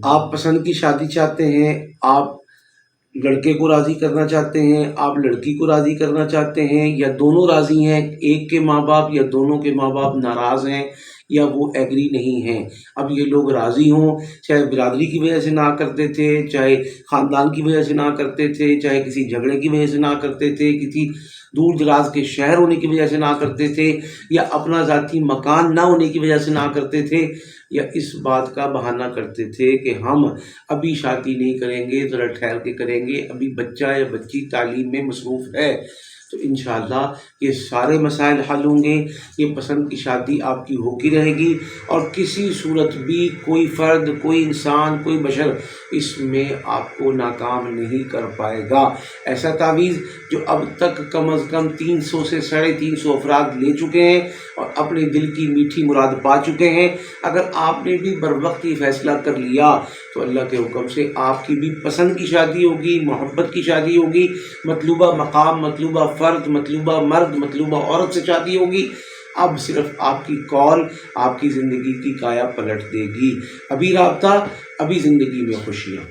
آپ پسند کی شادی چاہتے ہیں، آپ لڑکے کو راضی کرنا چاہتے ہیں، آپ لڑکی کو راضی کرنا چاہتے ہیں، یا دونوں راضی ہیں، ایک کے ماں باپ یا دونوں کے ماں باپ ناراض ہیں یا وہ ایگری نہیں ہیں۔ اب یہ لوگ راضی ہوں، چاہے برادری کی وجہ سے نہ کرتے تھے، چاہے خاندان کی وجہ سے نہ کرتے تھے، چاہے کسی جھگڑے کی وجہ سے نہ کرتے تھے، کسی دور دراز کے شہر ہونے کی وجہ سے نہ کرتے تھے، یا اپنا ذاتی مکان نہ ہونے کی وجہ سے نہ کرتے تھے، یا اس بات کا بہانہ کرتے تھے کہ ہم ابھی شادی نہیں کریں گے، ذرا ٹھہر کے کریں گے، ابھی بچہ یا بچی تعلیم میں مصروف ہے، تو انشاءاللہ یہ سارے مسائل حل ہوں گے۔ یہ پسند کی شادی آپ کی ہوتی رہے گی، اور کسی صورت بھی کوئی فرد، کوئی انسان، کوئی بشر اس میں آپ کو ناکام نہیں کر پائے گا۔ ایسا تعویذ جو اب تک کم از کم 300 سے 350 افراد لے چکے ہیں اور اپنے دل کی میٹھی مراد پا چکے ہیں، اگر آپ نے بھی بر وقت یہ فیصلہ کر لیا تو اللہ کے حکم سے آپ کی بھی پسند کی شادی ہوگی، محبت کی شادی ہوگی، مطلوبہ مقام، مطلوبہ فرد، مطلوبہ مرد، مطلوبہ عورت سے شادی ہوگی۔ اب صرف آپ کی کال آپ کی زندگی کی کایا پلٹ دے گی۔ ابھی رابطہ، ابھی زندگی میں خوشیاں۔